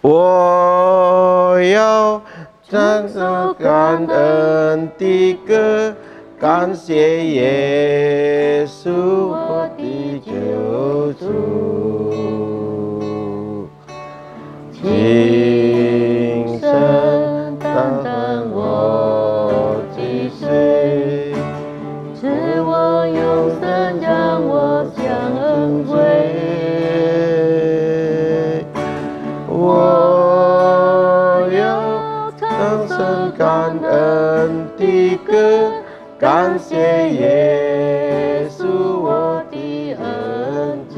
我要唱首感恩的歌，感谢耶稣我的救主，今生担当我的罪，赐我永生让我享恩惠。我要唱声感恩的歌，感谢耶稣我的恩主，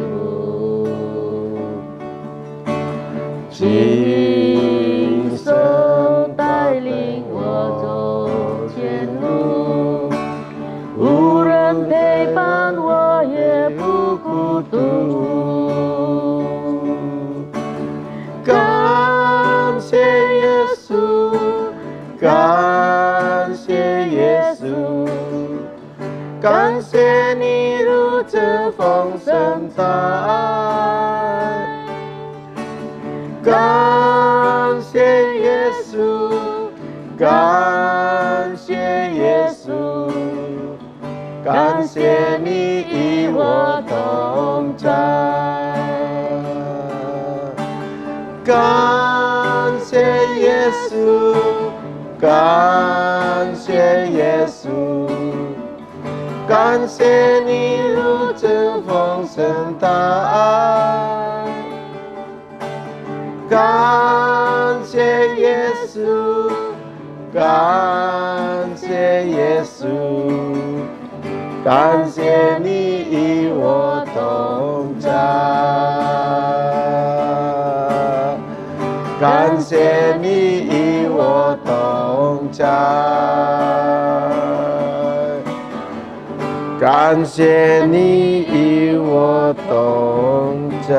今生带领我走前路，无人陪伴我也不孤独。感谢耶稣，感谢耶稣，感谢你如此丰盛的爱。感谢耶稣，感谢耶稣，感谢你与我同在。感谢耶稣，感谢耶稣，感谢你如此丰盛的爱。感谢耶稣，感谢耶稣，感谢你与我同在。感谢你与我同在，感谢你与我同在。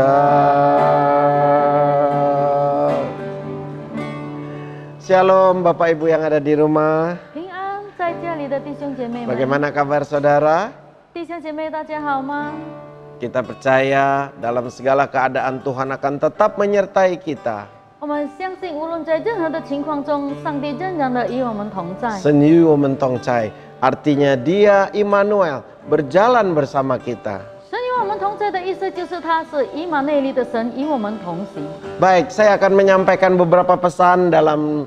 Shalom Bapak Ibu yang ada di rumah. 平安在家里的弟兄姐妹们。 Bagaimana kabar saudara? 弟兄姐妹大家好吗？ Kita percaya dalam segala keadaan Tuhan akan tetap menyertai kita. 我们相信，无论在任何的情况中，上帝仍然的与我们同在。 Sendiri mentongcai, artinya Dia Immanuel berjalan bersama kita. 神与我们同在的意思就是他是以马内利的神，与我们同行。 Baik, saya akan menyampaikan beberapa pesan dalam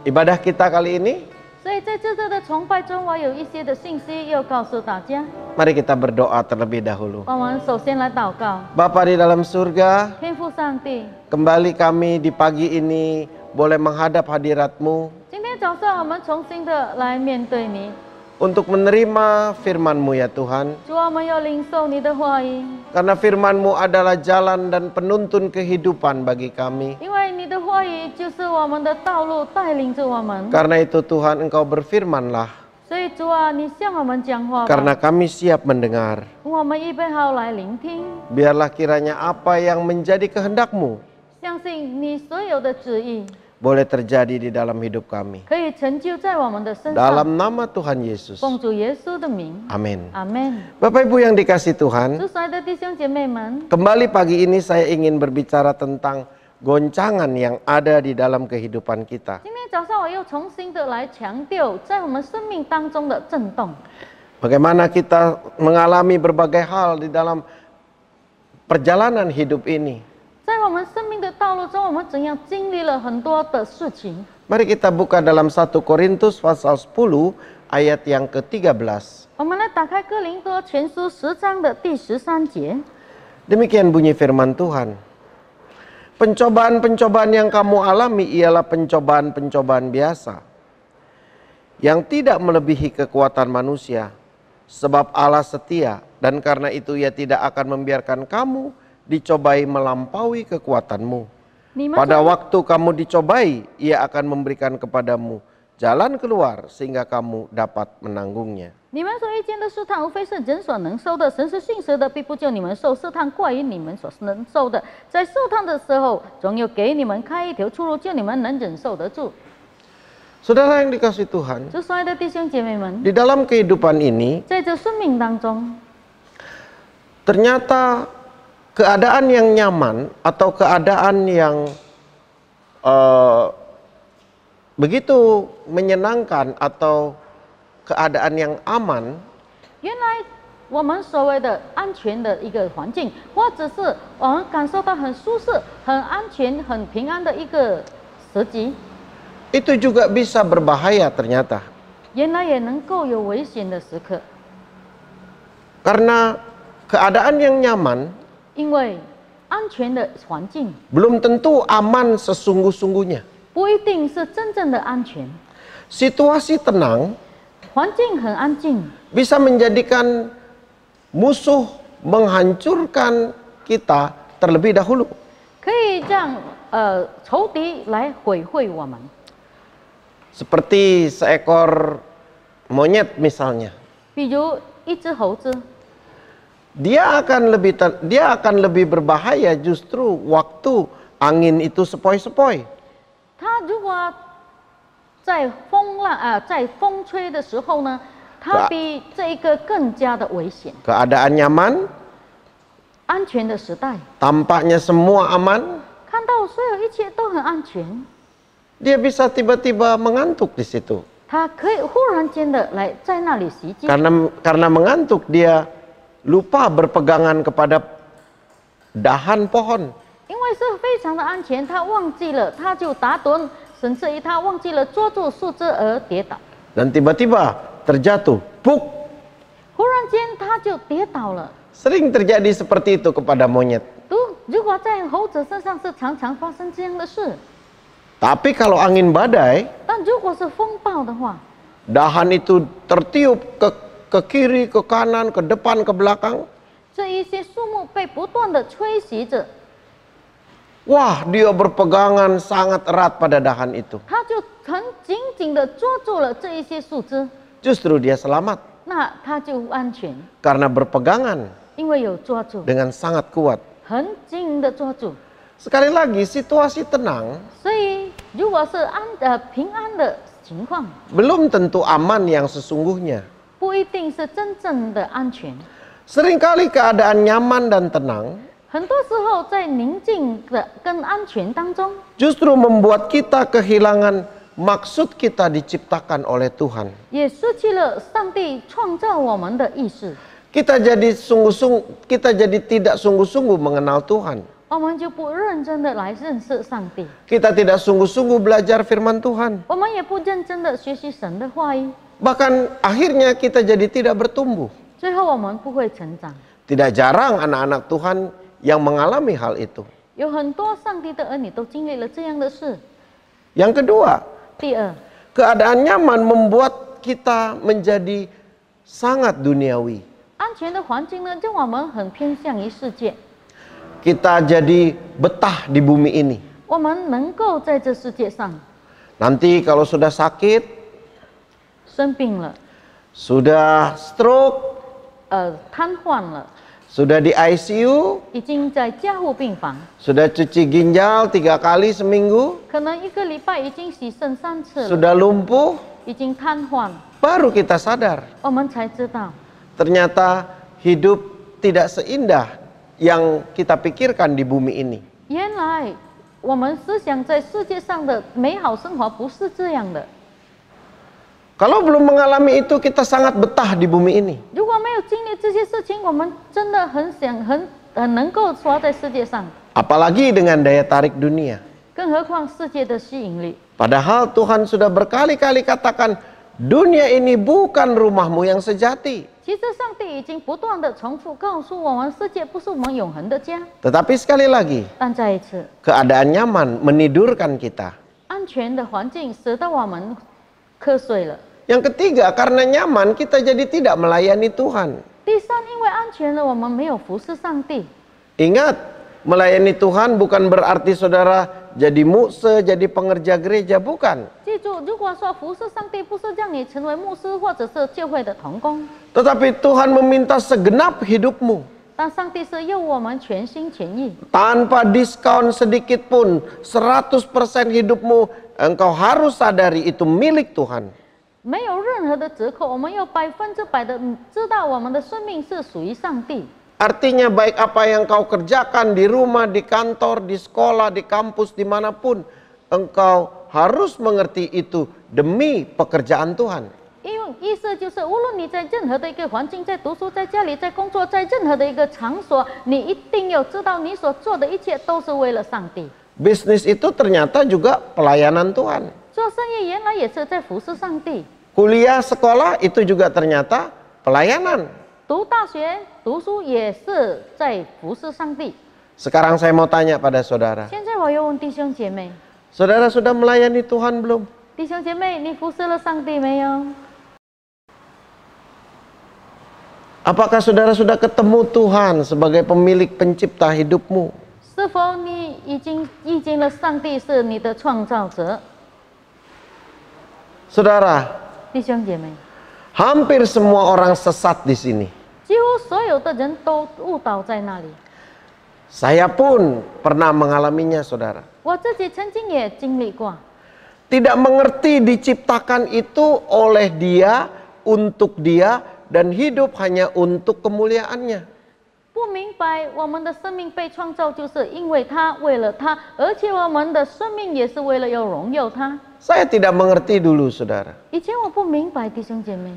ibadah kita kali ini. 所以在这次的崇拜中，我有一些的信息要告诉大家。 Mari kita berdoa terlebih dahulu. 我们首先来祷告。 Bapa di dalam surga, 天父上帝， kembali kami di pagi ini boleh menghadap hadirat-Mu 今天早上我们重新的来面对你， untuk menerima firman-Mu ya Tuhan. 主，我们要领受你的话语， Karena firman-Mu adalah jalan dan penuntun kehidupan bagi kami. 因为你的话语就是我们的道路，带领着我们。 Karena itu Tuhan, Engkau berfirman-lah. 所以主啊，你向我们讲话吧。 Karena kami siap mendengar. 我们预备好来聆听， Biarlah kiranya apa yang menjadi kehendak-Mu 相信你所有的旨意 boleh terjadi di dalam hidup kami. 可以成就在我们的身上。 Dalam nama Tuhan Yesus. 奉主耶稣的名， Amin. 阿门。 Bapak Ibu yang dikasih Tuhan, 主所爱的弟兄姐妹们， kembali pagi ini saya ingin berbicara tentang goncangan yang ada di dalam kehidupan kita. 今天早上我又重新的来强调，在我们生命当中的震动。 Bagaimana kita mengalami berbagai hal di dalam perjalanan hidup ini. 在我们生命的道路中，我们怎样经历了很多的事情。 Mari kita buka dalam 1 Korintus pasal 10 ayat yang ke-13. 我们来打开哥林多前书10章的第13节。 Demikian bunyi firman Tuhan. Pencobaan-pencobaan yang kamu alami ialah pencobaan-pencobaan biasa, yang tidak melebihi kekuatan manusia. Sebab Allah setia, dan karena itu Ia tidak akan membiarkan kamu dicobai melampaui kekuatanmu. 你们 Pada 所 waktu kamu dicobai, Ia akan memberikan kepadamu jalan keluar sehingga kamu dapat menanggungnya. 你们所遇见的试探，无非是人所能受的。神是信实的，必不救你们受试探过于你们所能受的。在试探的时候，总有给你们开一条出路，叫你们能忍受得住。 Saudara yang dikasih Tuhan, 主所爱的弟兄姐妹们， di dalam kehidupan ini 在这生命当中， ternyata keadaan yang nyaman atau keadaan yang begitu menyenangkan atau keadaan yang aman 原来我们所谓的安全的一个环境，或者是我们感受到很舒适、很安全、很平安的一个时机， itu juga bisa berbahaya ternyata. 原来也能够有危险的时刻。 Karena keadaan yang nyaman 因为安全的环境 belum tentu aman sesungguh-sungguhnya. 不一定是真正的安全， Situasi tenang 环境很安静， bisa menjadikan musuh menghancurkan kita terlebih dahulu. 可以让仇敌来毁坏我们。 Seperti seekor monyet misalnya. 比如一只猴子， Dia akan lebih berbahaya justru waktu angin itu sepoi-sepoi. 它如果在风吹的时候呢，它比这一个更加的危险。 Keadaan nyaman, 安全的时代， tampaknya semua aman, 看到所有一切都很安全， dia bisa tiba-tiba mengantuk di situ. 它可以忽然间的来在那里袭击， Karena mengantuk dia lupa berpegangan kepada dahan pohon. 因为是非常的安全，他忘记了，他就打盹，甚至于他忘记了捉住树枝而跌倒， Dan tiba-tiba terjatuh, puk. 忽然间他就跌倒了。 Sering terjadi seperti itu kepada monyet. 如果在猴子身上是常常发生这样的事， Tapi kalau angin badai, 但如果是风暴的话， dahan itu tertiup ke kiri, ke kanan, ke depan, ke belakang. 这一些树木被不断的吹袭着， Wah, dia berpegangan sangat erat pada dahan itu. 他就很紧紧的捉住了这一些树枝， Justru dia selamat 那他就安全， karena berpegangan 因为有抓住， dengan sangat kuat. 很紧的抓住。 Sekali lagi, situasi tenang 所以，如果是平安的情况， belum tentu aman yang sesungguhnya. 不一定是真正的安全。 Seringkali keadaan nyaman dan tenang 很多时候，在宁静的跟安全当中， justru membuat kita kehilangan maksud kita diciptakan oleh Tuhan. 也失去了上帝创造我们的意识， Kita jadi tidak sungguh-sungguh mengenal Tuhan. 我们就不认真的来认识上帝， Kita tidak sungguh-sungguh belajar firman Tuhan. 我们也不认真的学习神的话语， Bahkan akhirnya kita jadi tidak bertumbuh. 最后我们不会成长。 Tidak jarang anak-anak Tuhan yang mengalami hal itu. 有很多上帝的儿女都经历了这样的事。 Yang kedua, 第二， keadaan nyaman membuat kita menjadi sangat duniawi. 安全的环境呢，让我们很偏向于世界， Kita jadi betah di bumi ini. 我们能够在这世界上 Nanti kalau sudah sakit, 生病了， sudah stroke, 瘫痪了， sudah di ICU, 已经在加护病房， sudah cuci ginjal 3 kali seminggu, 可能一个礼拜已经洗肾3次了， sudah lumpuh, 已经瘫痪， baru kita sadar. 我们才知道， Ternyata hidup tidak seindah yang kita pikirkan di bumi ini. 原来我们思想在世界上的美好生活不是这样的。 Kalau belum mengalami itu, kita sangat betah di bumi ini. 如果没有经历这些事情，我们真的很能够活在世界上， Apalagi dengan daya tarik dunia. 更何况世界的吸引力。 Padahal Tuhan sudah berkali-kali katakan, dunia ini bukan rumahmu yang sejati. 其实上帝已经不断的重复告诉我们，世界不是我们永恒的家。 Tetapi sekali lagi, 但再一次， keadaan nyaman menidurkan kita. 安全的环境使得我们瞌睡了。 Yang ketiga, karena nyaman kita jadi tidak melayani Tuhan. 第三，因为安全了，我们没有服侍上帝。 Ingat, melayani Tuhan bukan berarti saudara jadi mukse, jadi pengerja gereja, bukan. 记住，如果说服侍上帝不是让你成为牧师或者是教会的同工， Tetapi Tuhan meminta segenap hidupmu. 但上帝是要我们全心全意， Tanpa diskon sedikit pun, 100% hidupmu, engkau harus sadari itu milik Tuhan. 没有任何的折扣，我们要100%的知道我们的生命是属于上帝。Artinya baik apa yang kau kerjakan di rumah, di kantor, di sekolah, di kampus, dimanapun, engkau harus mengerti itu demi pekerjaan Tuhan. 意思就是，无论你在任何的一个环境，在读书、在家里、在工作、在任何的一个场所，你一定要知道，你所做的一切都是为了上帝。 Bisnis itu ternyata juga pelayanan Tuhan. 做生意原来也是在服侍上帝， Kuliah, sekolah itu juga ternyata pelayanan. 读大学、读书也是在服侍上帝。 Sekarang saya mau tanya pada saudara. 现在我要问弟兄姐妹， Saudara sudah melayani Tuhan belum? 弟兄姐妹，你服侍了上帝没有？ Apakah saudara sudah ketemu Tuhan sebagai pemilik pencipta hidupmu? 是否你已经遇见了上帝是你的创造者？ Saudara, 弟兄姐妹， hampir semua orang sesat di sini. 几乎所有的人都误导在那里。 Saya pun pernah mengalaminya, saudara. 我自己曾经也经历过， Tidak mengerti diciptakan itu oleh Dia, untuk Dia, dan hidup hanya untuk kemuliaannya. 不明白我们的生命被创造就是因为他，为了他，而且我们的生命也是为了要荣耀他。 Saya tidak mengerti dulu, saudara. 以前我不明白，弟兄姐妹。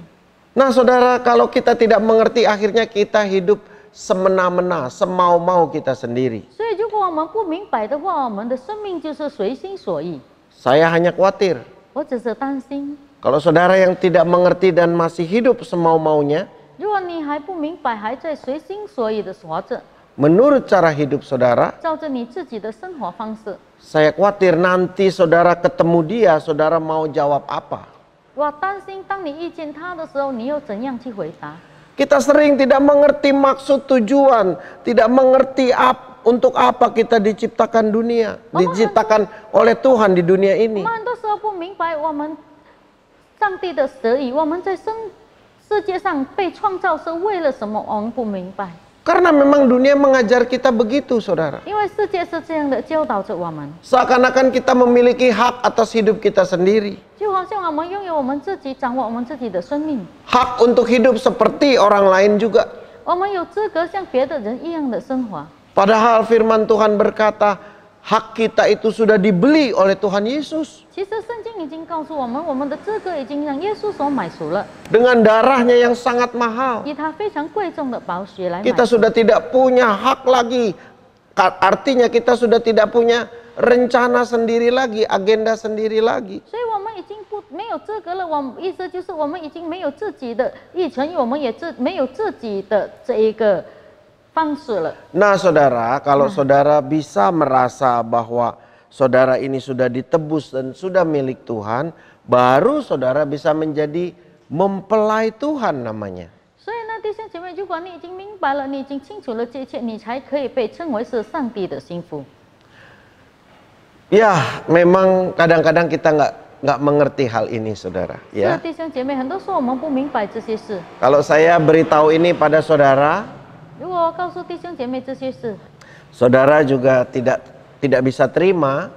Nah, saudara, kalau kita tidak mengerti, akhirnya kita hidup semena-mena, semau-mau kita sendiri. 所以，如果我们不明白的话，我们的生命就是随心所欲。 Saya hanya khawatir 我只是担心， kalau saudara yang tidak mengerti dan masih hidup semau-maunya, 如果你还不明白，还在随心所欲的活着， menurut cara hidup saudara, 照着你自己的生活方式， saya khawatir nanti saudara ketemu dia, saudara mau jawab apa? 我担心当你遇见他的时候，你又怎样去回答？ Kita sering tidak mengerti maksud tujuan, tidak mengerti untuk apa kita diciptakan dunia, diciptakan oleh Tuhan di dunia 我 ini. 们很多时候不明白我们上帝的旨意，我们在世界上被创造是为了什么？我们不明白， Karena memang dunia mengajar kita begitu, saudara. 因为世界是这样的教导着我们， Seakan-akan kita memiliki hak atas hidup kita sendiri. 就好像我们拥有我们自己，掌握我们自己的生命， Hak untuk hidup seperti orang lain juga. 我们有资格像别的人一样的生活。 Padahal firman Tuhan berkata, hak kita itu sudah dibeli oleh Tuhan Yesus. 其实圣经已经告诉我们，我们的资格已经让耶稣所买赎了， Dengan darahnya yang sangat mahal. 以他非常贵重的宝血来买 Kita 赎。 sudah tidak punya hak lagi. Artinya kita sudah tidak punya rencana sendiri lagi, agenda sendiri lagi. 所以我们已经没有资格了。我们意思就是，我们已经没有自己的议程，我们也没有自己的这一个方式了。 Nah, saudara, kalau saudara bisa merasa bahwa saudara ini sudah ditebus dan sudah milik Tuhan, baru saudara bisa menjadi mempelai Tuhan namanya. 所以呢，弟兄姐妹，如果你已经明白了，你已经清楚了这一切，你才可以被称为是上帝的心腹。 Ya, memang kadang-kadang kita nggak mengerti hal ini, saudara. 是 Ya, 弟兄姐妹，很多时候我们不明白这些事。 kalau saya beritahu ini pada saudara, 如果我告诉弟兄姐妹这些事， saudara juga tidak bisa terima,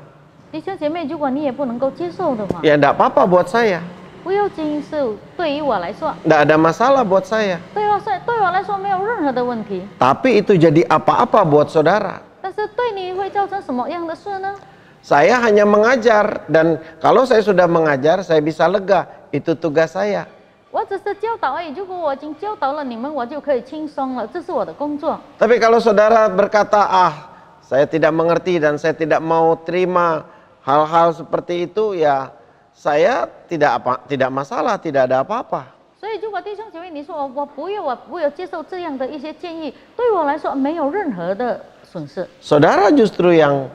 弟兄姐妹，如果你也不能够接受的话， ya enggak apa-apa buat saya. 不要紧，是对于我来说， Enggak ada masalah buat saya. 对我来说没有任何的问题。 Tapi itu jadi apa-apa buat saudara. 但是对你会造成什么样的事呢？ Saya hanya mengajar, dan kalau saya sudah mengajar, saya bisa lega. Itu tugas saya. 我只是教导而已。如果我已经教导了你们，我就可以轻松了，这是我的工作。 Tapi kalau saudara berkata, saya tidak mengerti dan saya tidak mau terima hal-hal seperti itu, ya saya tidak masalah, tidak ada apa-apa. 所以，如果弟兄姐妹你说我不要接受这样的一些建议，对我来说没有任何的损失。 Saudara justru yang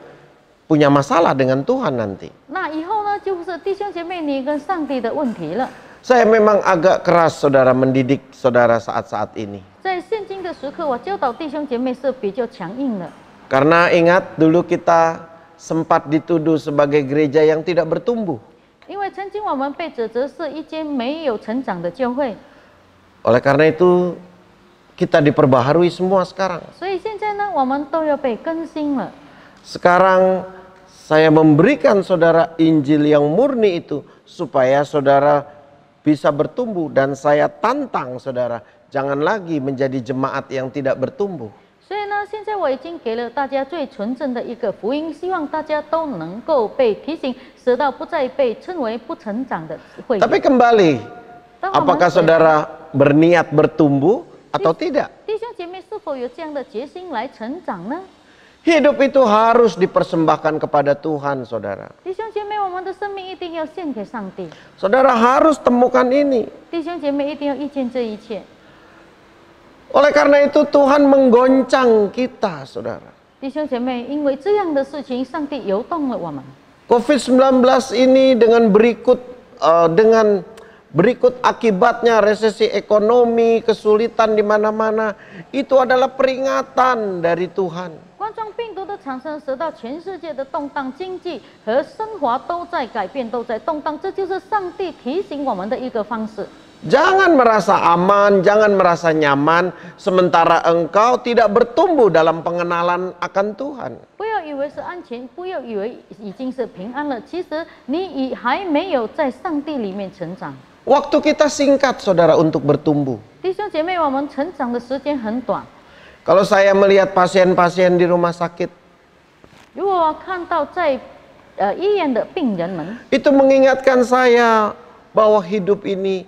punya masalah dengan Tuhan nanti. 那以后呢，就是弟兄姐妹你跟上帝的问题了。 Saya memang agak keras, saudara, mendidik saudara saat-saat ini. 在现今的时刻，我教导弟兄姐妹是比较强硬的， Karena ingat dulu kita sempat dituduh sebagai gereja yang tidak bertumbuh. 因为曾经我们被指责是一间没有成长的教会， Oleh karena itu kita diperbaharui semua sekarang. 所以现在呢，我们都要被更新了。 Sekarang saya memberikan saudara Injil yang murni itu supaya saudara bisa bertumbuh, dan saya tantang saudara, jangan lagi menjadi jemaat yang tidak bertumbuh. 所以呢，现在我已经给了大家最纯正的一个福音，希望大家都能够被提醒，使到不再被称为不成长的会 Tapi 员。 kembali, 当我们 apakah saudara berniat bertumbuh atau tidak? 弟兄姐妹是否有这样的决心来成长呢？ Hidup itu harus dipersembahkan kepada Tuhan, saudara. 弟兄姐妹，我们的生命一定要献给上帝。 Saudara harus temukan ini. 弟兄姐妹一定要遇见这一切。 Oleh karena itu Tuhan menggoncang kita, saudara. 弟兄姐妹，因为这样的事情，上帝游动了我们。 COVID-19 ini dengan berikut akibatnya resesi ekonomi, kesulitan di mana-mana, itu adalah peringatan dari Tuhan. 冠状病毒的产生，使到全世界的动荡，经济和生活都在改变，都在动荡。这就是上帝提醒我们的一个方式。 Jangan merasa aman, jangan merasa nyaman, sementara engkau tidak bertumbuh dalam pengenalan akan Tuhan. 不要以为是安全，不要以为已经是平安了，其实你还没有在上帝里面成长。 Waktu kita singkat, saudara, untuk bertumbuh. 弟兄姐妹，我们成长的时间很短。 Kalau saya melihat pasien-pasien di rumah sakit, 如果我看到在医院的病人们， itu mengingatkan saya bahwa hidup ini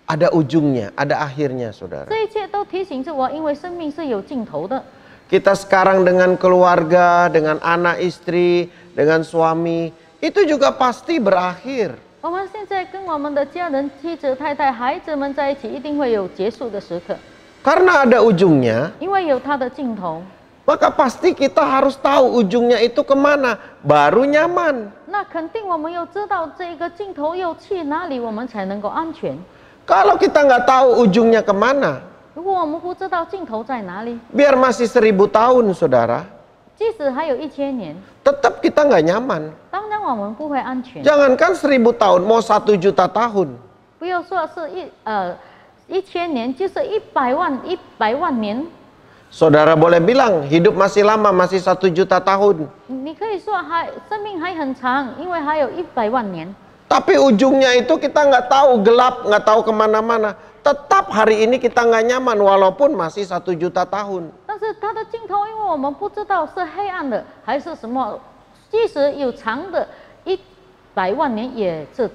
ada ujungnya, ada akhirnya, saudara. 这一切都提醒着我，因为生命是有尽头的。 Kita sekarang dengan keluarga, dengan anak istri, dengan suami, itu juga pasti berakhir. 我们现在跟我们的家人、妻子、太太、孩子们在一起，一定会有结束的时刻， Karena ada ujungnya, 因为有它的尽头。 maka pasti kita harus tahu ujungnya itu kemana, baru nyaman. 那肯定我们要知道这个尽头要去哪里，我们才能够安全。 Kalau kita nggak tahu ujungnya kemana, 如果我们不知道尽头在哪里， biar masih 1000 tahun, saudara, 即使还有1000年， tetap kita nggak nyaman. 当然我们不会安全。 Jangankan 1000 tahun, mau 1 juta tahun. 不要说是1000年，就是100万年。 Saudara boleh bilang hidup masih lama, masih 1 juta tahun. 你可以说生命还很长，因为还有100万年。 Tapi ujungnya itu kita nggak tahu, gelap, nggak tahu kemana-mana. Tetap hari ini kita nggak nyaman walaupun masih 1 juta tahun. 但是它的尽头，因为我们不知道是黑暗的还是什么，即使有长的100万年也是。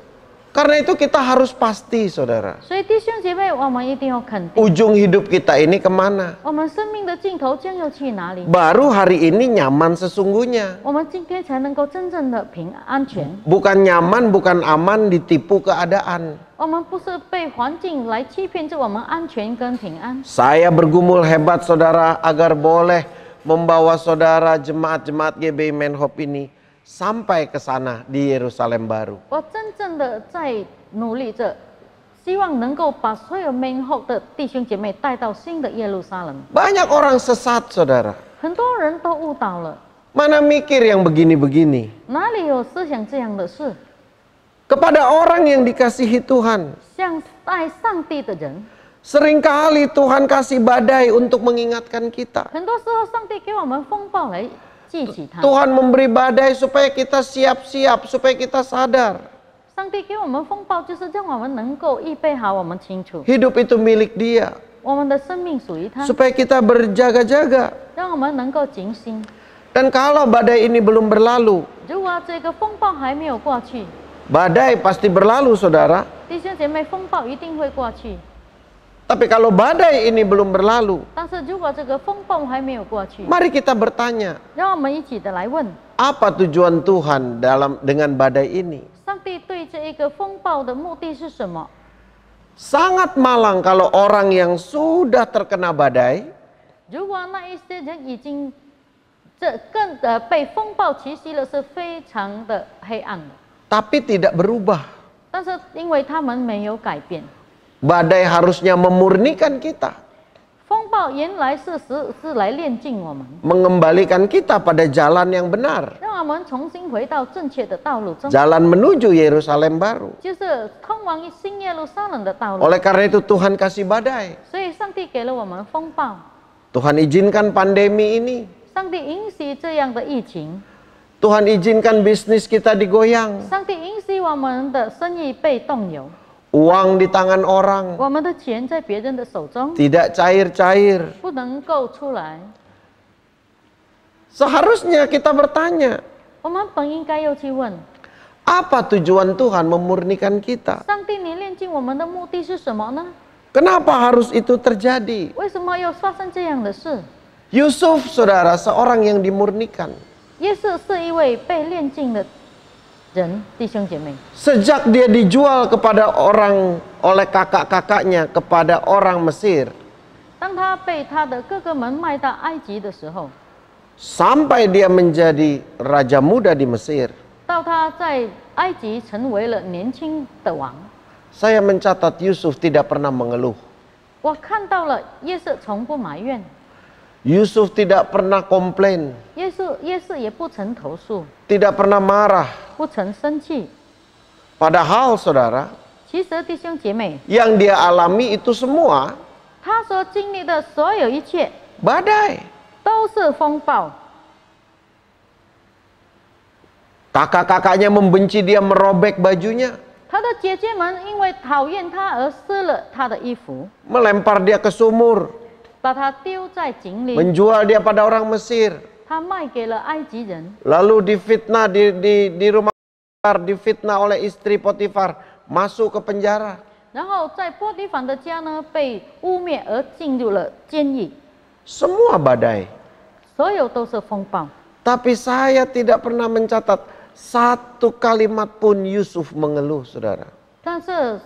Karena itu kita harus pasti, saudara. 所以弟兄姐妹，我们一定要肯定， Ujung hidup kita ini kemana? 我们生命的尽头将要去哪里， Baru hari ini nyaman sesungguhnya. 我们今天才能够真正的安全。 Bukan nyaman, bukan aman, ditipu keadaan. 我们不是被环境来欺骗着我们安全跟平安。 Saya bergumul hebat, saudara, agar boleh membawa saudara jemaat-jemaat GBI Menhop ini sampai ke sana di Yerusalem baru. 我真正的在努力着，希望能够把所有美好的弟兄姐妹带到新的耶路撒冷。 Banyak orang sesat, saudara. 很多人都误导了， Mana mikir yang begini-begini? 哪里有思想这样的事？ Kepada orang yang dikasihi Tuhan, 像爱上帝的人， seringkali Tuhan kasih badai untuk mengingatkan kita. 很多时候上帝给我们风暴来记起他。 Tuhan memberi badai supaya kita siap-siap, supaya kita sadar. 上帝给我们风暴，就是让我们能够预备好，我们清楚 Hidup itu milik Dia. 我们的生命属于他， Supaya kita berjaga-jaga. 让我们能够警醒。 Dan kalau badai ini belum berlalu, 如果这个风暴还没有过去， badai pasti berlalu, saudara. 弟兄姐妹，风暴一定会过去。 Tapi kalau badai ini belum berlalu, 但是如果这个风暴还没有过去， mari kita bertanya, 让我们一起的来问： apa tujuan Tuhan dengan badai ini? 上帝对这一个风暴的目的是什么？ Sangat malang kalau orang yang sudah terkena badai, 如果那一些人已经被风暴袭击了，是非常的黑暗的。 tapi tidak berubah. 但是因为他们没有改变， Badai harusnya memurnikan kita, 风暴原来是来炼净我们， mengembalikan kita pada jalan yang benar, 让我们重新回到正确的道路中， jalan menuju Yerusalem baru. 就是通往新耶路撒冷的道路。 Oleh karena itu Tuhan kasih badai. 所以上帝给了我们风暴， Tuhan izinkan pandemi ini. 上帝允许这样的疫情， Tuhan izinkan bisnis kita digoyang. 上帝允许我们的生意被动摇， uang di tangan orang, 我们的钱在别人的手中， tidak cair-cair. 不能够出来。 Seharusnya kita bertanya, 我们本应该要去问， apa tujuan Tuhan memurnikan kita? 上帝，你炼净我们的目的是什么呢？ Kenapa harus itu terjadi? 为什么要发生这样的事？ Yusuf, saudara, seorang yang dimurnikan. 约瑟是一位被炼净的人，弟兄姐妹。 Sejak dia dijual kepada orang oleh kakak-kakaknya kepada orang Mesir, 当他被他的哥哥们卖到埃及的时候， sampai dia menjadi raja muda di Mesir, 到他在埃及成为了年轻的王， saya mencatat Yusuf tidak pernah mengeluh. 我看到了约瑟从不埋怨， Yusuf tidak pernah komplain, 约瑟也不曾投诉， tidak pernah marah. 不曾生气。 Padahal saudara, 其实弟兄姐妹， yang dia alami itu semua 他所经历的所有一切 badai. 都是风暴。 Kakak-kakaknya membenci dia, merobek bajunya, 他的姐姐们因为讨厌他而撕了他的衣服， melempar dia ke sumur, 把他丢在井里， menjual dia pada orang Mesir, 他卖给了埃及人， lalu difitnah di rumah Potifar, difitnah oleh istri Potifar, masuk ke penjara. 然后在波提反的家呢被污蔑而进入了监狱， Semua badai. 所有都是风暴。 Tapi saya tidak pernah mencatat satu kalimat pun Yusuf mengeluh, saudara. 但是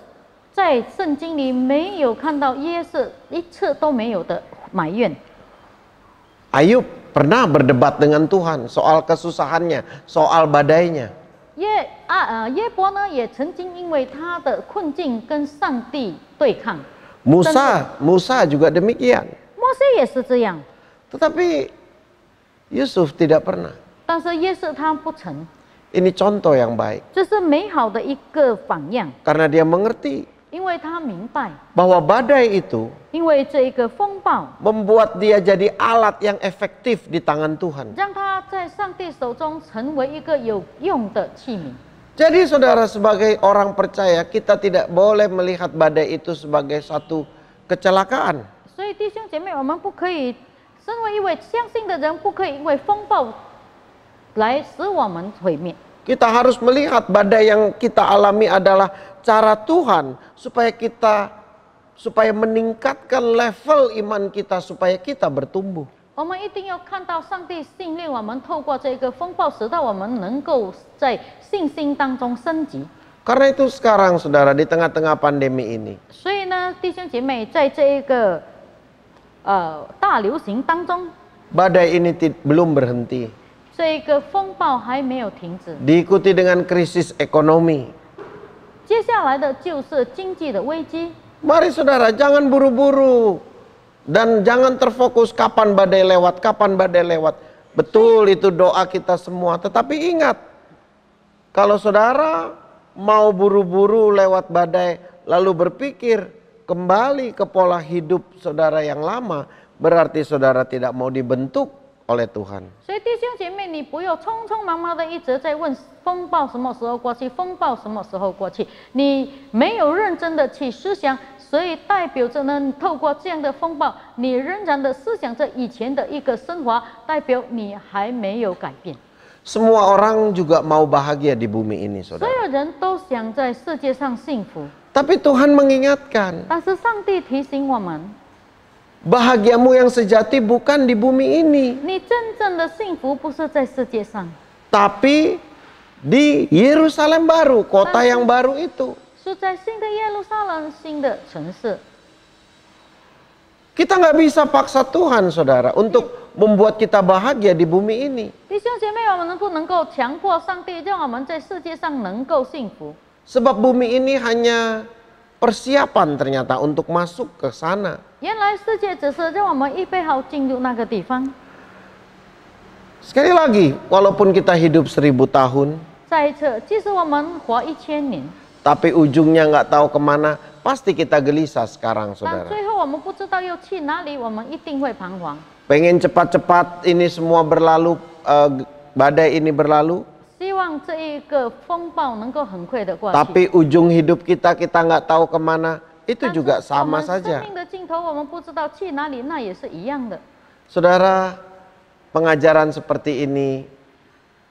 在圣经里没有看到约瑟一次都没有的埋怨。 Ayub pernah berdebat dengan Tuhan soal kesusahannya, soal badainya. 约伯呢也曾经因为他的困境跟上帝对抗， Musa juga demikian. 摩西也是这样， Tetapi Yusuf tidak pernah. 但是约瑟他不曾， Ini contoh yang baik. 这是美好的一个榜样， Karena dia mengerti 因为他明白， bahwa badai itu 因为这一个风暴 membuat dia jadi alat yang efektif di tangan Tuhan. 让他在上帝手中成为一个有用的器皿。 Jadi saudara, sebagai orang percaya, kita tidak boleh melihat badai itu sebagai satu kecelakaan. 所以弟兄姐妹，我们不可以身为一位相信的人，不可以因为风暴来使我们毁灭。 Kita harus melihat badai yang kita alami adalah cara Tuhan supaya meningkatkan level iman kita, supaya kita bertumbuh. 我们一定要看到上帝训练我们，透过这个风暴，使到我们能够在信心当中升级。 Karena itu sekarang saudara, di tengah-tengah pandemi ini, 所以呢，弟兄姐妹，在这一个大流行当中， badai ini belum berhenti. 这一个风暴还没有停止， Diikuti dengan krisis ekonomi. 接下来的就是经济的危机。 Mari saudara, jangan buru-buru. Dan jangan terfokus kapan badai lewat, kapan badai lewat. Betul, itu doa kita semua. Tetapi ingat, kalau saudara mau buru-buru lewat badai, lalu berpikir kembali ke pola hidup saudara yang lama, berarti saudara tidak mau dibentuk oleh Tuhan. 所以弟兄姐妹，你不要匆匆忙忙的一直在问风暴什么时候过去，风暴什么时候过去，你没有认真的去思想，所以代表着呢，透过这样的风暴，你仍然的思想着以前的一个生活，代表你还没有改变。 Semua orang juga mau bahagia di bumi ini, 所 saudara. 有人都想在世界上幸福， Tapi Tuhan mengingatkan, 但是上帝提醒我们， bahagiamu yang sejati bukan di bumi ini, 你真正的幸福不是在世界上， tapi di Yerusalem baru, kota yang baru itu. 是在新的耶路撒冷新的城市。 Kita nggak bisa paksa Tuhan, saudara, untuk membuat kita bahagia di bumi ini. 弟兄姐妹，我们不能够强迫上帝，让我们在世界上能够幸福。 Sebab bumi ini hanya persiapan ternyata untuk masuk ke sana. 原来世界只是让我们预备好进入那个地方。 Sekali lagi, walaupun kita hidup 1000 tahun, 再一次，即使我们活1000年， tapi ujungnya nggak tahu kemana, pasti kita gelisah sekarang, 但 saudara. 最后我们不知道要去哪里，我们一定会彷徨。 Pengen cepat-cepat ini semua berlalu, badai ini berlalu. 希望这一个风暴能够很快的过去。 Tapi ujung hidup kita nggak tahu kemana, itu 但是 juga 我 sama 们生 saja. 命的尽头，我们不知道去哪里，那也是一样的。 Saudara, pengajaran seperti ini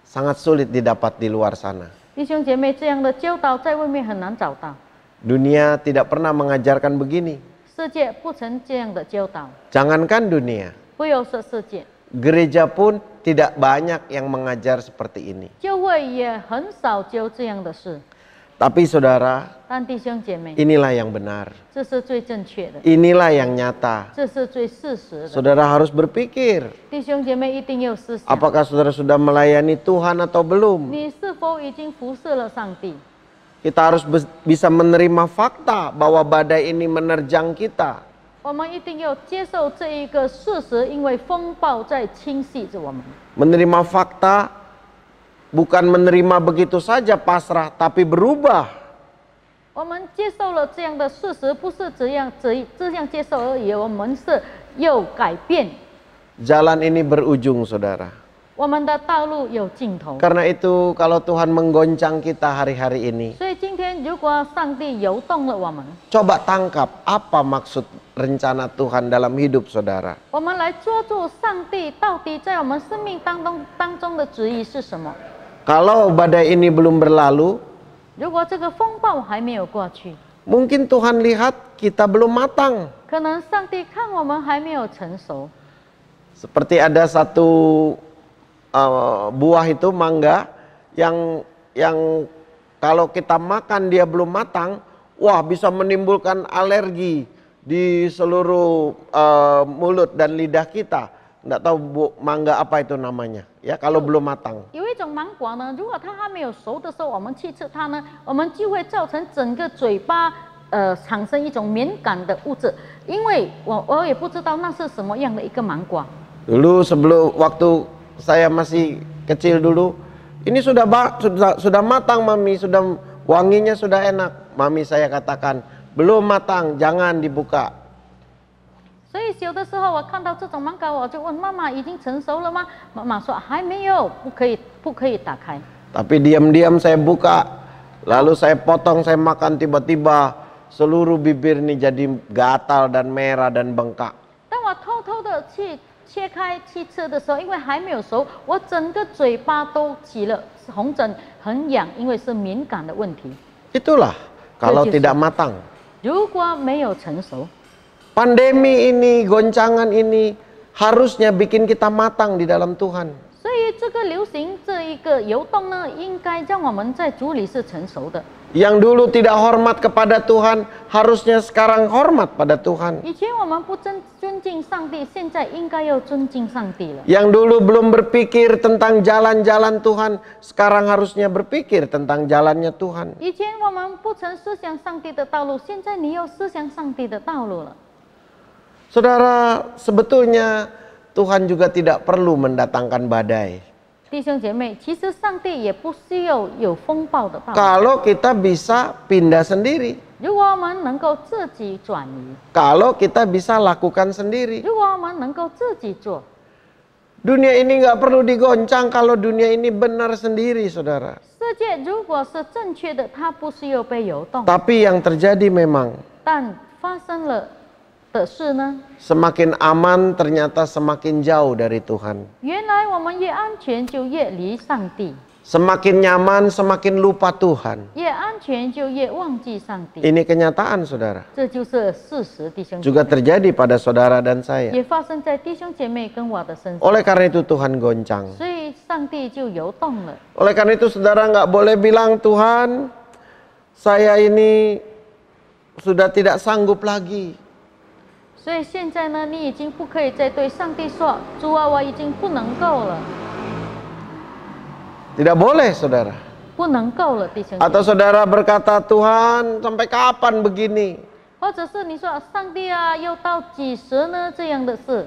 sangat sulit didapat di luar sana. 弟兄姐妹，这样的教导在外面很难找到， Dunia tidak pernah mengajarkan begini. 世界不曾这样的教导。 Jangankan dunia, 不要说世界， gereja pun tidak banyak yang mengajar seperti ini. 教会也很少教这样的事。 Tapi saudara, 但弟兄姐妹， inilah yang benar. 这是最正确的， Inilah yang nyata. 这是最事实的。 Saudara harus berpikir, 弟兄姐妹一定要思想， apakah saudara sudah melayani Tuhan atau belum? 你是否已经服侍了上帝？ Kita harus bisa menerima fakta bahwa badai ini menerjang kita. 我们一定要接受这一个事实，因为风暴在侵袭着我们。 Menerima fakta bukan menerima begitu saja pasrah, tapi berubah. 我们接受了这样的事实，不是这样接受而已，我们是要改变。 Jalan ini berujung, saudara. 我们的道路有尽头， Karena itu kalau Tuhan menggoncang kita hari-hari ini, 所以今天如果上帝游动了我们， coba tangkap apa maksud rencana Tuhan dalam hidup saudara. 我们来抓住上帝到底在我们生命当中的旨意是什么。 Kalau badai ini belum berlalu, 如果这个风暴还没有过去， mungkin Tuhan lihat kita belum matang. 可能上帝看我们还没有成熟。 Seperti ada satu buah itu mangga yang kalau kita makan dia belum matang, wah bisa menimbulkan alergi di seluruh mulut dan lidah kita. Nggak tahu mangga apa itu namanya ya kalau belum matang. 有一种芒果呢，如果它还没有熟的时候，我们去吃它呢，我们就会造成整个嘴巴产生一种敏感的物质，因为我也不知道那是什么样的一个芒果。 Dulu sebelum waktu saya masih kecil dulu, ini sudah matang mami, sudah wanginya sudah enak. Mami saya katakan belum matang, jangan dibuka. 所以小的时候我看到这种芒果，我就问妈妈已经成熟了吗？妈妈说还没有，不可以打开。 Tapi diam-diam saya buka, lalu saya potong, saya makan, tiba-tiba seluruh bibir ini jadi gatal dan merah dan bengkak. 当我偷偷的去切开去吃的时候，因为还没有熟，我整个嘴巴都起了红疹，很痒，因为是敏感的问题。 Itulah kalau Begitu. tidak matang. 如果没有成熟， Pandemi ini, goncangan ini harusnya bikin kita matang di dalam Tuhan. 所以这个流行这一个游动呢，应该让我们在主里是成熟的。 Yang dulu tidak hormat kepada Tuhan, harusnya sekarang hormat pada Tuhan. 以前我们不尊敬上帝，现在应该要尊敬上帝了。 Yang dulu belum berpikir tentang jalan-jalan Tuhan, sekarang harusnya berpikir tentang jalannya Tuhan. 以前我们不曾思想上帝的道路，现在你要思想上帝的道路了。 Saudara, sebetulnya Tuhan juga tidak perlu mendatangkan badai. 弟兄姐妹，其实上帝也不需要有风暴的道路。 Kalau kita bisa pindah sendiri, 如果我们能够自己转移， kalau kita bisa lakukan sendiri. 如果我们能够自己做， Dunia ini nggak perlu digoncang kalau dunia ini benar sendiri, saudara. 世界如果是正确的，它不需要被游动。 Tapi yang terjadi memang 但发生了的事呢？ semakin aman ternyata semakin jauh dari Tuhan. 原来我们越安全就越离上帝， Semakin nyaman semakin lupa Tuhan. 越安全就越忘记上帝。 Ini kenyataan, saudara. 这就是事实，弟兄姐 Juga 妹， terjadi pada saudara dan saya. 也发生在弟兄姐妹跟我的身上。 Oleh karena itu Tuhan goncang. 所以上帝就游动了。 Oleh karena itu saudara nggak boleh bilang, Tuhan, saya ini sudah tidak sanggup lagi. 所以现在呢，你已经不可以再对上帝说：“主啊，我已经不能够了， Tidak boleh, saudara. 不能够了，弟兄姐妹。” Atau saudara berkata, Tuhan, sampai kapan begini? 或者是你说：“上帝啊，要到几时呢？”这样的事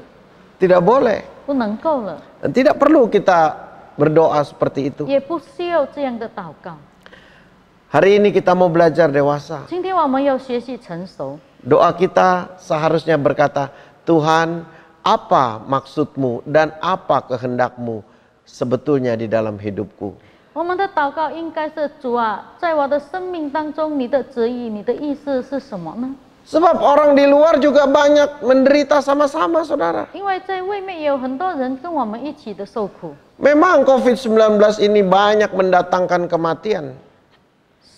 Tidak boleh. 不能够了， Dan tidak perlu kita berdoa seperti itu. 也不需要这样的祷告。 Hari ini kita mau belajar dewasa. 今天我们要学习成熟。 Doa kita seharusnya berkata, Tuhan, apa maksudmu dan apa kehendakmu sebetulnya di dalam hidupku? 我们的祷告应该是主啊，在我的生命当中，你的旨意、你的意思是什么呢？ Sebab orang di luar juga banyak menderita sama-sama, saudara. 因为在外面也有很多人跟我们一起的受苦。 Memang COVID-19 ini banyak mendatangkan kematian.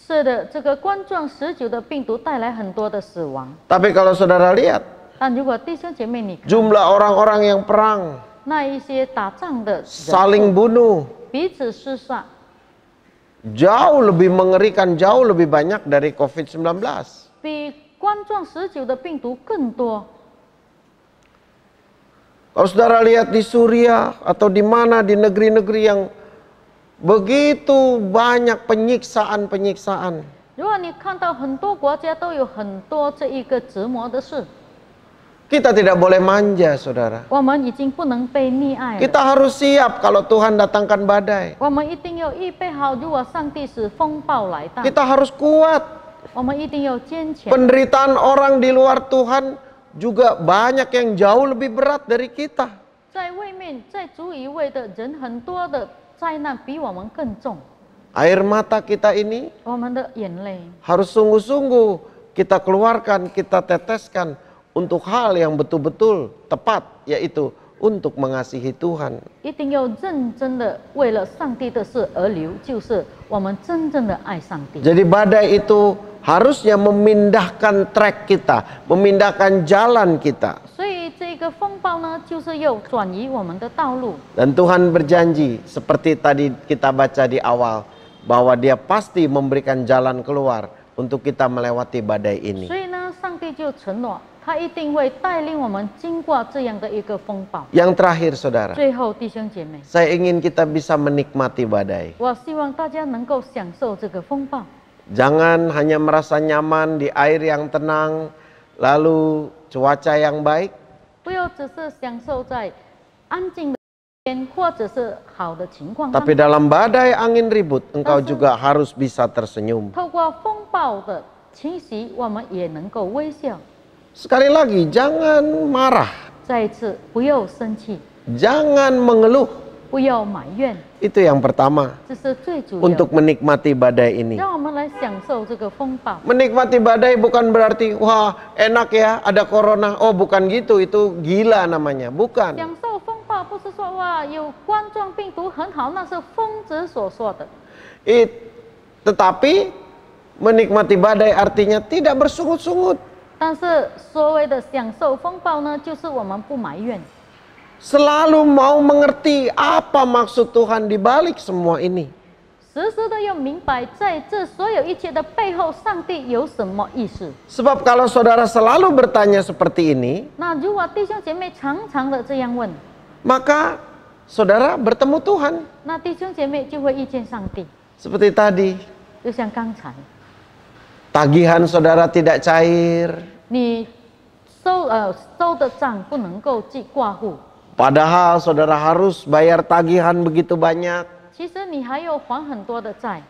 是的，这个冠状19的病毒带来很多的死亡。 Tapi kalau saudara lihat, 但如果弟兄姐妹你看， jumlah orang-orang yang perang, 那一些打仗的人 saling bunuh, 彼此厮杀， jauh lebih mengerikan, jauh lebih banyak dari COVID-19. 比冠状19的病毒更多。 Kalau saudara lihat di Suriah atau di mana di negeri-negeri yang begitu banyak penyiksaan-penyiksaan. 如果你看到很多国家都有很多这一个折磨的事， Kita tidak boleh manja, saudara. 我们已经不能被溺爱了。 Kita harus siap kalau Tuhan datangkan badai. 我们一定要预备好，如果上帝使风暴来到， Kita harus kuat. 我们一定要坚强。 Penderitaan orang di luar Tuhan juga banyak yang jauh lebih berat dari kita. 在外面，在主以外的人，很多的灾难比我们更重。 Air mata kita ini 我们的眼泪 harus sungguh-sungguh kita keluarkan, kita teteskan untuk hal yang betul-betul tepat, yaitu untuk mengasihi Tuhan. 一定要认真的为了上帝的事而流，就是我们真正的爱上帝。 Jadi badai itu harusnya memindahkan track kita, memindahkan jalan kita. 所以这个风暴呢，就是要转移我们的道路。 Dan Tuhan berjanji, seperti tadi kita baca di awal, bahwa Dia pasti memberikan jalan keluar untuk kita melewati badai 所 ini. 以呢，上帝就承诺，他一定会带领我们经过这样的一个风暴。 Yang terakhir, saudara, 最后，弟兄姐妹， saya ingin kita bisa menikmati badai. 我希望大家能够享受这个风暴。 Jangan hanya merasa nyaman di air yang tenang, lalu cuaca yang baik. 不要只是享受在安静的天，或者是好的情况当 Tapi 中。 dalam badai angin ribut, engkau juga harus bisa tersenyum. 透过风暴的侵袭，我们也能够微笑。 Sekali lagi, jangan marah, 再一次，不要生气， jangan mengeluh. 不要埋怨， Itu yang pertama, 这是最主要 untuk 的。 menikmati badai ini. 让我们来享受这个风暴。 Menikmati badai bukan berarti, wah enak ya ada corona. Oh bukan gitu, itu gila namanya. Bukan. 享受风暴不是说哇有冠状病毒很好，那是疯子所说的。 Tetapi menikmati badai artinya tidak bersungut-sungut. 但是所谓的享受风暴呢，就是我们不埋怨， Selalu mau mengerti apa maksud Tuhan di balik semua ini. 时时的要明白，在这所有一切的背后，上帝有什么意思。 Sebab kalau saudara selalu bertanya seperti ini, 那如果弟兄姐妹常常的这样问， maka saudara bertemu Tuhan. 那弟兄姐妹就会遇见上帝。 Seperti tadi, 就像刚才， tagihan saudara tidak cair. 你收的账不能够挂户， Padahal saudara harus bayar tagihan begitu banyak. 其实你还有还很多的债。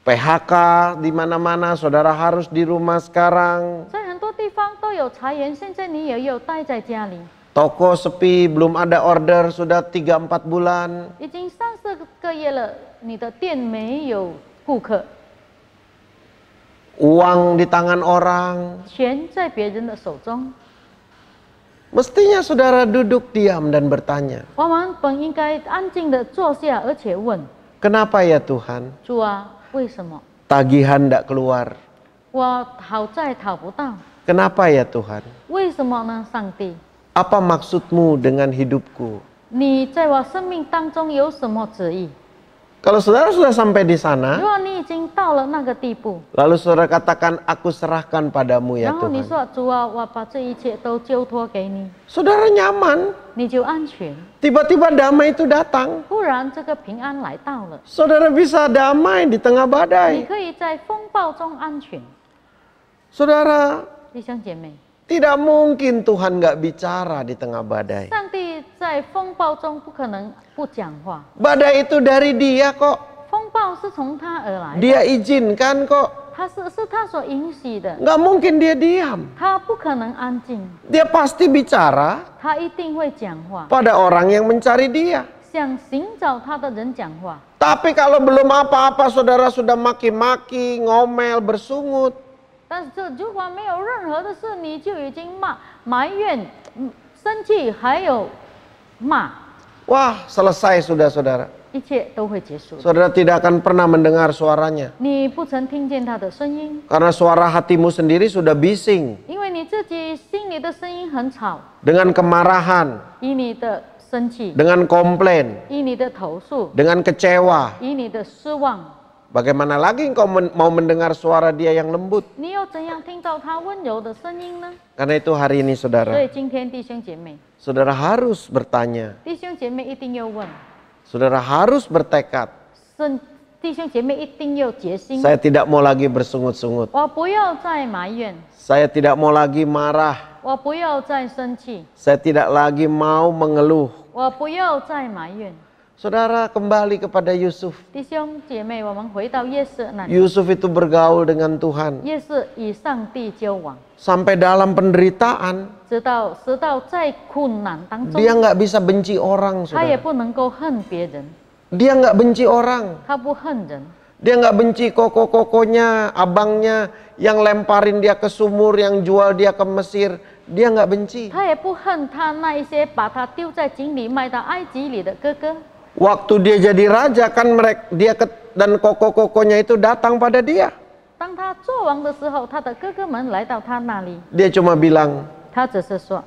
PHK di mana-mana, saudara harus di rumah sekarang. 在很多地方都有裁员，现在你也有待在家里， Toko sepi, belum ada order sudah 3-4 bulan. 已经3-4个月了，你的店没有顾客， Uang di tangan orang. 钱在别人的手中。 Mestinya saudara duduk diam dan bertanya, 我们本应该安静的坐下，而且问 kenapa ya Tuhan 主啊，为什么 tagihan tidak keluar? 我讨债讨不到？ Kenapa ya Tuhan? 为什么呢？上帝， Apa maksudmu dengan hidupku? 你在我生命当中有什么旨意？ Kalau saudara sudah sampai di 如 sana, 果你已经到了那个地步， lalu saudara katakan, aku serahkan padamu ya 然后你 Tuhan. 说主啊，我把这一切都交托给你， Saudara nyaman, 你就安全。 tiba-tiba damai itu datang. 忽然这个平安来到了， Saudara bisa damai di tengah 你 badai. 可以在风暴中安全。 Saudara, 弟兄姐妹， tidak mungkin Tuhan nggak bicara di tengah badai. 上帝在风暴中不可能不讲话， Badai itu dari Dia kok. 风暴是从他而来的， Dia izinkan kok. 是他所允许的， Nggak mungkin dia diam. 他不可能安静， Dia pasti bicara 他一定会讲话。 pada orang yang mencari Dia. 向寻找他的人讲话。 Tapi kalau belum apa-apa saudara sudah maki-maki, ngomel, bersungut. 但是这如果没有任何的事，你就已经埋怨、生气，还有骂， Wah, selesai sudah saudara. 一切都会结束。 Saudara tidak akan pernah mendengar suaranya. 你不曾听见他的声音， Karena suara hatimu sendiri sudah bising. 因为你自己心里的声音很吵， Dengan kemarahan, 以你的生气， dengan komplain, 以你的投诉， dengan kecewa. 以你的失望， Bagaimana lagi engkau mau mendengar suara dia yang lembut? 你又怎样听到他温柔的声音呢？ Karena itu hari ini 所 saudara, 以今天弟兄姐妹， saudara harus bertanya. 弟兄姐妹一定要问， Saudara harus bertekad. 弟兄姐妹一定要决心。 Saya tidak mau lagi bersungut-sungut. 我不要再埋怨， Saya tidak mau lagi marah. 我不要再生气， Saya tidak lagi mau mengeluh. 我不要再埋怨。 Saudara kembali kepada Yusuf. 弟兄姐妹，我们回到约瑟那里。 Yusuf itu bergaul dengan Tuhan. 约瑟与上帝交往， Sampai dalam penderitaan, 直到在困难当中， dia nggak bisa benci orang, 他也 saudara. 不能够恨别人， Dia nggak benci orang. 他不恨人， Dia nggak benci koko-kokonya, abangnya yang lemparin dia ke sumur, yang jual dia ke Mesir. Dia nggak benci. 他也不恨他那一些把他丢在井里卖到埃及里的哥哥。 Waktu dia jadi raja kan dan koko-kokonya itu datang pada dia. 当他做王的时候，他的哥哥们来到他那里， Dia cuma bilang, 他只是说，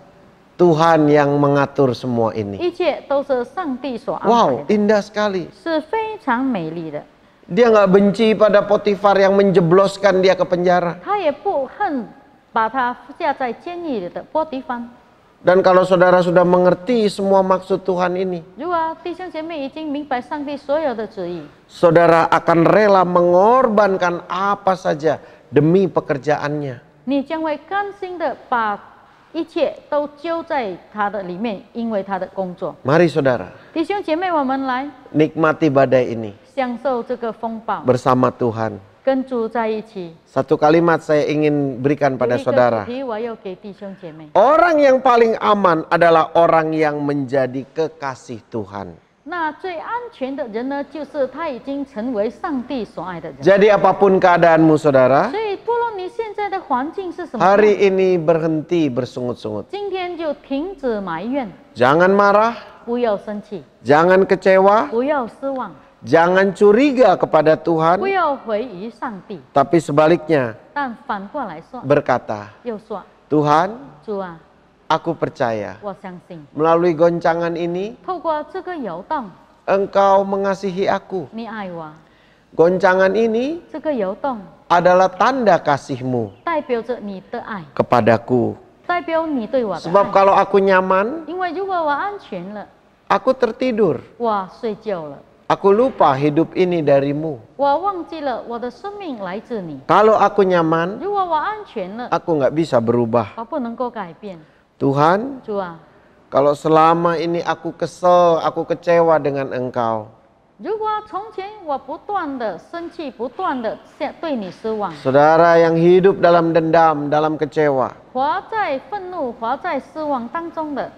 Tuhan yang mengatur semua ini. 一切都是上帝所安排 Wow, 的， indah sekali. 是非常美丽的。 Dia nggak benci pada Potifar yang menjebloskan dia ke penjara. 他也不恨把他下在监狱里的波提芳。 Dan kalau saudara sudah mengerti semua maksud Tuhan ini, 如果弟兄姐妹已经明白上帝所有的旨意， saudara akan rela mengorbankan apa saja demi pekerjaannya. 你将会甘心的把一切都揪在他的里面，因为他的工作。 Mari saudara, 弟兄姐妹，我们来 nikmati badai ini 享受这个风暴， bersama Tuhan. 跟主在一起。 Satu kalimat saya ingin berikan 有 pada 一个主 saudara. 题我要给弟兄姐妹。 Orang yang paling aman adalah orang yang menjadi kekasih Tuhan. 那最安全的人呢，就是他已经成为上帝所爱的人。 Jadi apapun keadaanmu saudara, 所以，不论你现在的环境是什么， hari ini berhenti bersungut-sungut. 今天就停止埋怨， Jangan marah, 不要生气， jangan kecewa, 不要失望， jangan curiga kepada 不 Tuhan, 要回于上帝。 tapi sebaliknya 但反过来说， berkata, 又说 Tuhan, 主啊， aku percaya 我相信， melalui goncangan ini 透过这个游动， Engkau mengasihi aku. 你爱我。 Goncangan ini 这个游动 adalah tanda kasih-Mu 代表着你的爱， kepadaku. 代表你对我的 Sebab 爱。 kalau aku nyaman, 因为如果我安全了， aku tertidur. 我睡觉了， Aku lupa hidup ini darimu. 我忘记了我的生命来自你。 Kalau aku nyaman, 如果我安全了， aku nggak bisa berubah. 我不能够改变。 Tuhan, 主啊， kalau selama ini aku kesel, aku kecewa dengan Engkau. 如果从前我不断的生气，不断的对你失望， Saudara yang hidup dalam dendam, dalam kecewa. 活在愤怒、活在失望当中的，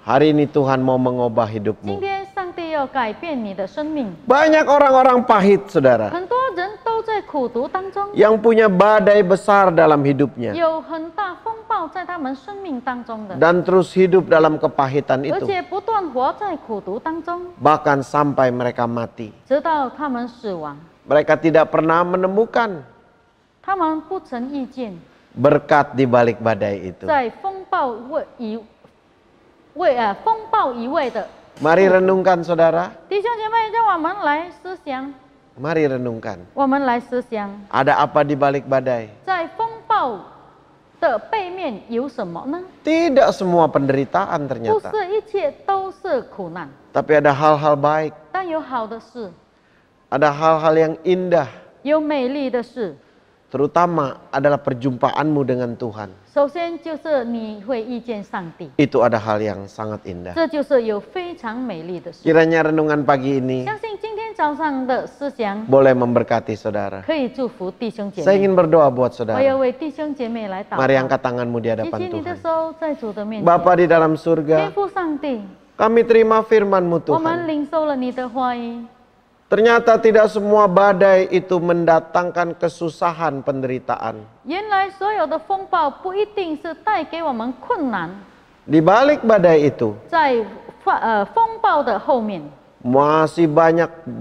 Hari ini Tuhan mau mengubah 今 hidupmu. 天上帝要改变你的生命。 Banyak orang-orang pahit, saudara, 很多人都在苦读当中， yang punya badai besar dalam hidupnya. 有很大风暴在他们生命当中的， Dan terus hidup dalam kepahitan 而 itu. 且不断活在苦读当中， Bahkan sampai mereka mati. 直到他们死亡。 Mereka tidak pernah menemukan 他们不曾遇见， berkat di balik badai itu. 在风暴风暴以外的 Mari renungkan saudara. 弟兄姐妹，让我们来思想， Mari renungkan. 我们来思想， Ada apa di balik badai? 在风暴的背面有什么呢？ Tidak semua penderitaan 不 ternyata. 是一切都是苦难， Tapi ada hal-hal baik. 但有好的事， Ada hal-hal yang indah. 有美丽的事。 Terutama adalah perjumpaanmu dengan Tuhan. 首先就是你会遇见上帝， Itu ada hal yang sangat indah. 这就是有非常美丽的事。 Kiranya renungan pagi ini 相信今天早上的思想 boleh memberkati saudara. 可以祝福弟兄姐 Saya 妹。 ingin berdoa buat 我要 saudara. 为弟兄姐妹来祷 Mari 告。 angkat tanganmu di 举 hadapan 起你的 Tuhan. 手，在主的面前。 Bapa di dalam 天 surga, 父上帝， Kami terima firman-Mu 我们 Tuhan. 领受了你的话语。 Ternyata tidak semua badai itu mendatangkan kesusahan penderitaan. 原来所有的风暴不一定是带给我们困难， Di balik badai itu 在风暴的后面， masih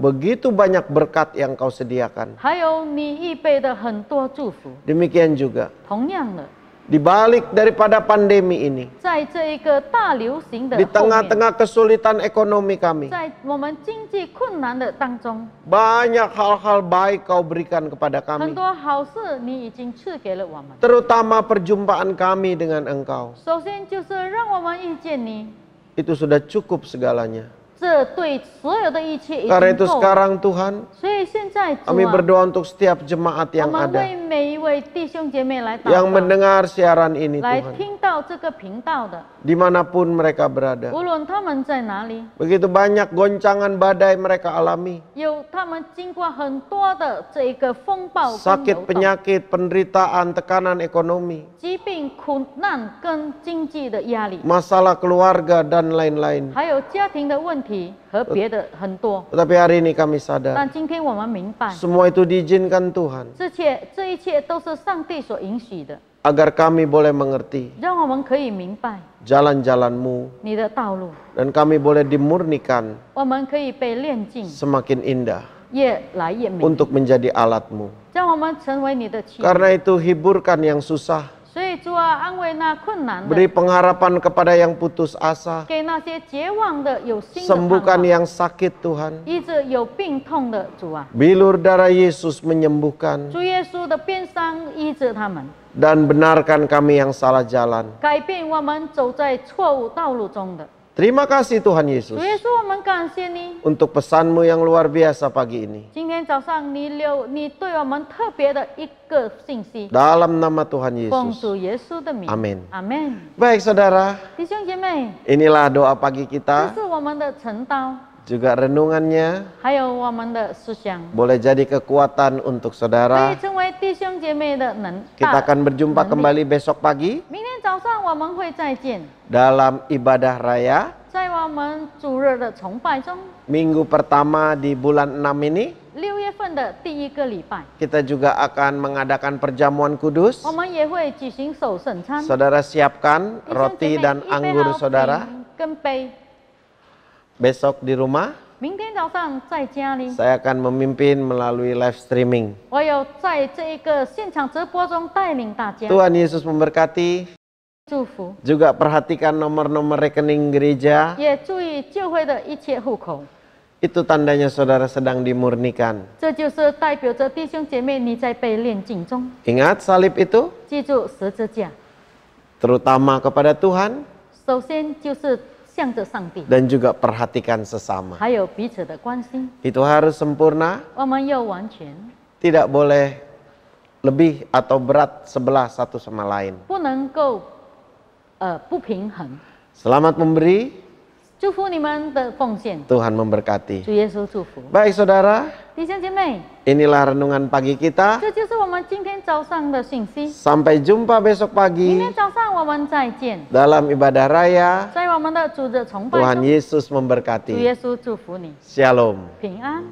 begitu banyak berkat yang Kau sediakan. 还有你预备的很多祝福。 Demikian juga 同样的， di balik daripada pandemi ini, 在这一个大流行的 di 后面， tengah-tengah kesulitan ekonomi kami, 在我们经济困难的当中， banyak hal-hal baik Kau berikan kepada 很 kami. 多好事你已经赐给了我们。 Terutama perjumpaan kami dengan Engkau. 首先就是让我们遇见你， Itu sudah cukup segalanya. 这对所有的一切已 Karena 经 itu 够了。 sekarang Tuhan, 所以现在主 kami 啊， berdoa untuk setiap jemaat 我 yang 们 ada, 为每一位弟兄姐妹来祷 yang 告， mendengar siaran ini 来 Tuhan, 听到这个频道的， dimanapun mereka berada. 无论他们在哪里， Begitu banyak goncangan badai mereka alami, 有他们经过很多的这一个风暴跟 sakit 流动， penyakit, penderitaan, tekanan ekonomi, 疾病、苦难跟经济的压力， masalah keluarga dan lain-lain. 还有家庭的问题和别的很多。 Tetapi hari ini kami sadar, 但今天我们明白， semua itu diizinkan Tuhan, 这一切都是上帝所允许的， agar kami boleh mengerti 让我们可以明白 jalan-jalan-Mu, 你的道路， dan kami boleh dimurnikan 我们可以被炼净， semakin indah 越来越美， untuk menjadi alat-Mu. 让我们成为你的器皿。 Karena itu hiburkan yang susah, 所以主啊，安慰那困难 beri 的， pengharapan kepada yang putus asa, 给那些绝望的有新的盼 sembuhkan 望， yang sakit Tuhan. 医治有病痛的主啊， Bilur darah Yesus menyembuhkan 主耶稣的鞭伤医治他们， dan benarkan kami yang salah jalan. 改变我们走在错误道路中的。 Terima kasih Tuhan 主 Yesus 耶稣，我们感谢你。 untuk pesan-Mu yang luar biasa pagi ini. 今天早上你对我们特别的一个信息， Dalam nama Tuhan 奉 Yesus. 主耶稣的名， Amin 阿门。 Baik saudara, 弟兄姐妹， inilah doa pagi 这 kita, 是我们的晨祷， juga renungannya 还有我们的思想， boleh jadi kekuatan untuk 可以 saudara. 成为弟兄姐妹的Kita akan berjumpa kembali besok pagi 明天早上我们会再见， dalam ibadah raya 在我们主日的崇拜中minggu pertama di bulan 6 ini. ，6月份的第一个礼拜， Kita juga akan mengadakan perjamuan kudus. 我们也会举行守圣餐。 Saudara siapkan 弟兄姐 roti 妹 dan 预备 anggur 好 saudara 饼跟杯， besok di rumah. 明天早上在家里， Saya akan memimpin melalui live streaming. 我有在这一个现场直播中带领大家 Tuhan Yesus memberkati. 祝福， Juga perhatikan nomor-nomor rekening gereja. 也注意教会的一切户口， Itu tandanya saudara sedang dimurnikan. 这就是代表着弟兄姐妹你在被炼净中。 Ingat salib itu 记住十字架， terutama kepada Tuhan 首先就是向着上帝， dan juga perhatikan sesama. 还有彼此的关心， Itu harus sempurna, 我们要完全， tidak boleh lebih atau berat sebelah satu sama lain. 不能够不平衡。 Selamat memberi, 祝福你们的奉献， Tuhan memberkati. 主耶稣祝福。 Baik saudara, 弟兄姐妹， inilah renungan pagi kita. 这就是我们今天早上的信息。 Sampai jumpa besok 明 pagi 天早上我们再见， dalam ibadah raya. 在我们的主日崇拜 Tuhan 中， Yesus 主 memberkati. 耶稣祝福你， Shalom. 平安。